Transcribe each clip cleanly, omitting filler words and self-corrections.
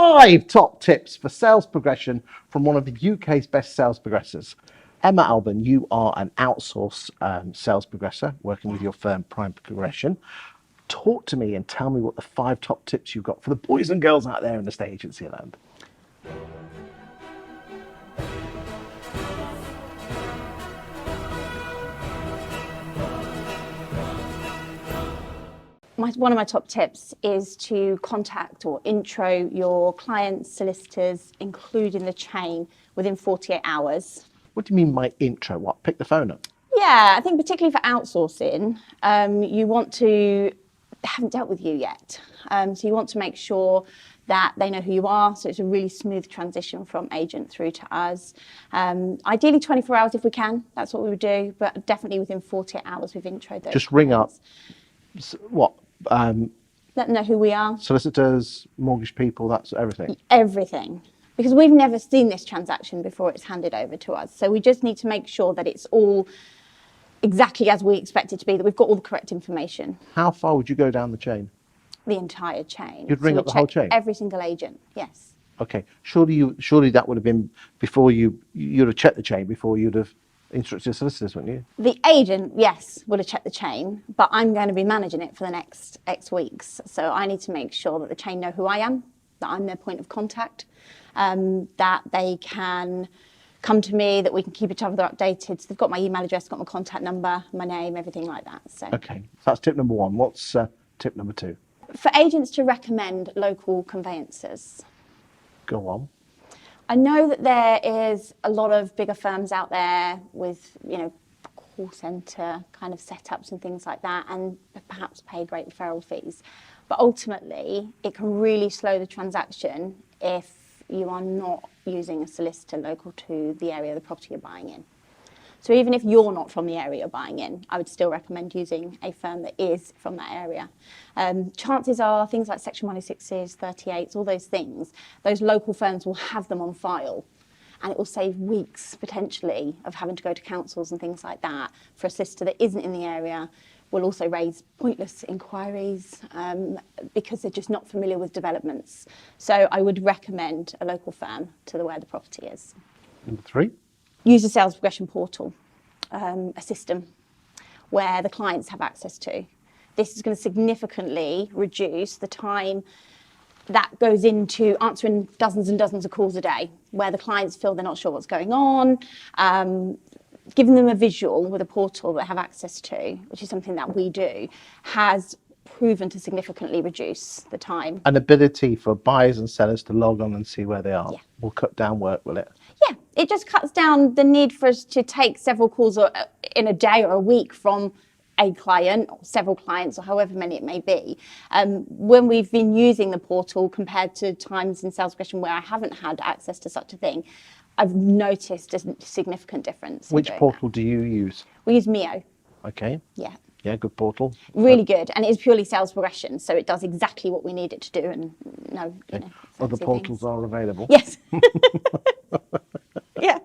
5 top tips for sales progression from one of the UK's best sales progressors. Emma Alben, you are an outsourced sales progressor working with your firm Prime Progression. Talk to me and tell me what the 5 top tips you've got for the boys and girls out there in the estate agency land. One of my top tips is to contact or intro your clients, solicitors, including the chain, within 48 hours. What do you mean by intro? What? Pick the phone up? Yeah, I think particularly for outsourcing, you want to, they haven't dealt with you yet. So you want to make sure that they know who you are. So it's a really smooth transition from agent through to us. Ideally 24 hours if we can, that's what we would do, but definitely within 48 hours we've introed those. Just ring up. What? Let them know who we are. Solicitors, mortgage people, that's everything? Everything. Because we've never seen this transaction before it's handed over to us. So we just need to make sure that it's all exactly as we expect it to be, that we've got all the correct information. How far would you go down the chain? The entire chain. You'd ring up the whole chain? Every single agent, yes. Okay. Surely that would have been before you'd have checked the chain before you'd have instructed your solicitors, wouldn't you? The agent, yes, would have checked the chain, but I'm going to be managing it for the next X weeks. So I need to make sure that the chain know who I am, that I'm their point of contact, that they can come to me, that we can keep each other updated. So they've got my email address, got my contact number, my name, everything like that. So. Okay, so that's tip number 1. What's tip number 2? For agents to recommend local conveyancers. Go on. I know that there is a lot of bigger firms out there with, call centre kind of setups and things like that, and perhaps pay great referral fees. But ultimately, it can really slow the transaction if you are not using a solicitor local to the area of the property you're buying in. So even if you're not from the area you're buying in, I would still recommend using a firm that is from that area. Chances are things like Section 106s, 38s, all those things, those local firms will have them on file. And it will save weeks, potentially, of having to go to councils and things like that. For a solicitor that isn't in the area, will also raise pointless inquiries because they're just not familiar with developments. So I would recommend a local firm to where the property is. Number 3? Use a sales progression portal, a system where the clients have access to. This is going to significantly reduce the time that goes into answering dozens and dozens of calls a day, where the clients feel they're not sure what's going on. Giving them a visual with a portal that have access to, which is something that we do, has proven to significantly reduce the time. An ability for buyers and sellers to log on and see where they are. Yeah. Will cut down work, will it? Yeah, it just cuts down the need for us to take several calls in a day or a week from a client or several clients or however many it may be. When we've been using the portal compared to times in sales progression where I haven't had access to such a thing, I've noticed a significant difference. Which portal do you use? We use Mio. Okay. Yeah. Yeah, good portal. Really good, and it is purely sales progression, so it does exactly what we need it to do. And other portals are available. Yes. Yeah.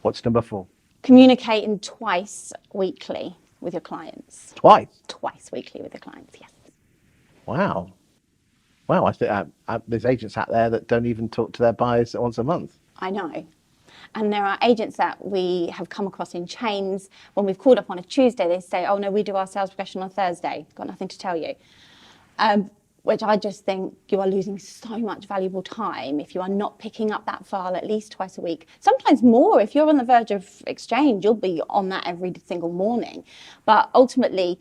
What's number 4? Communicating twice weekly with your clients. Twice? Twice weekly with your clients, yes. Wow. Wow, I think there's agents out there that don't even talk to their buyers once a month. I know. And there are agents that we have come across in chains. When we've called up on a Tuesday, they say, oh no, we do our sales progression on Thursday. Got nothing to tell you. Which I just think you are losing so much valuable time if you are not picking up that file at least twice a week. Sometimes more. If you're on the verge of exchange, you'll be on that every single morning. But ultimately,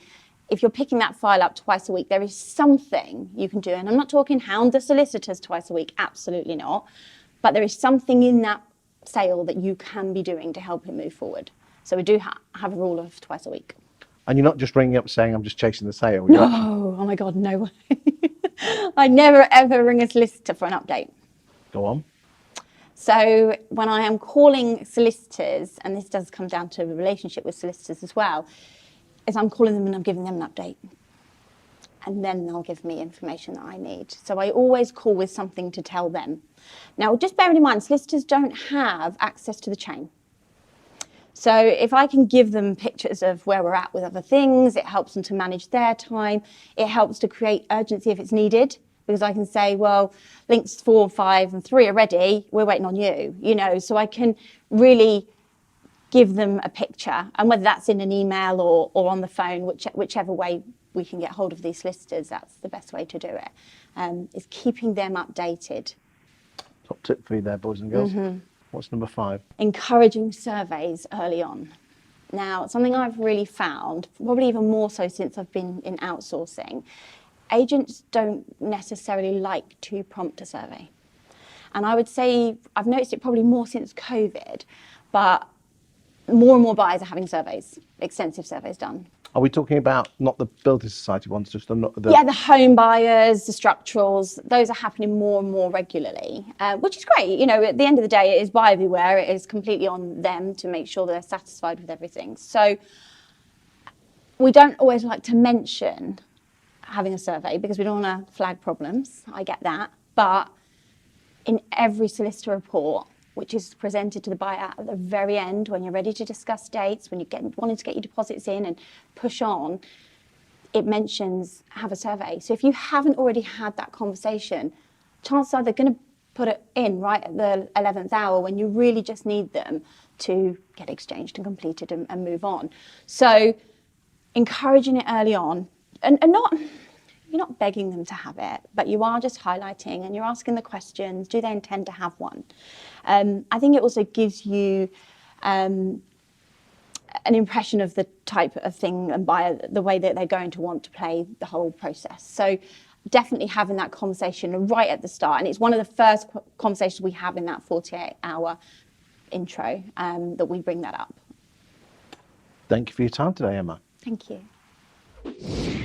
if you're picking that file up twice a week, there is something you can do. And I'm not talking hound the solicitors twice a week, absolutely not. But there is something in that sale that you can be doing to help him move forward. So we do have a rule of twice a week. And you're not just ringing up saying, I'm just chasing the sale. No, oh my God, no way. I never ever ring a solicitor for an update. Go on. So when I am calling solicitors, and this does come down to the relationship with solicitors as well, is I'm calling them and I'm giving them an update. And then they'll give me information that I need. So I always call with something to tell them. Now, just bearing in mind, solicitors don't have access to the chain. So if I can give them pictures of where we're at with other things, it helps them to manage their time. It helps to create urgency if it's needed. because I can say, well, links 4, 5 and 3 are ready, we're waiting on you, you know, so I can really give them a picture, and whether that's in an email or on the phone, whichever way we can get hold of these solicitors, that's the best way to do it, is keeping them updated. Top tip for you there, boys and girls. What's number 5? Encouraging surveys early on. Now, something I've really found, probably even more so since I've been in outsourcing, agents don't necessarily like to prompt a survey. And I would say I've noticed it probably more since COVID, but more and more buyers are having surveys, extensive surveys done. Are we talking about not the building society ones, just the Yeah, the home buyers, the structurals, those are happening more and more regularly, which is great. You know, at the end of the day, it is buyer beware. It is completely on them to make sure they're satisfied with everything. So we don't always like to mention having a survey because we don't want to flag problems. I get that. But in every solicitor report, which is presented to the buyer at the very end when you're ready to discuss dates, when you're wanting to get your deposits in and push on, it mentions have a survey. So if you haven't already had that conversation, chances are they're going to put it in right at the 11th hour when you really just need them to get exchanged and completed and move on. So encouraging it early on, and not... You're not begging them to have it, but you are just highlighting and you're asking the questions, do they intend to have one? I think it also gives you an impression of the type of thing and buyer, the way that they're going to want to play the whole process. So definitely having that conversation right at the start. And it's one of the first conversations we have in that 48-hour intro that we bring that up. Thank you for your time today, Emma. Thank you.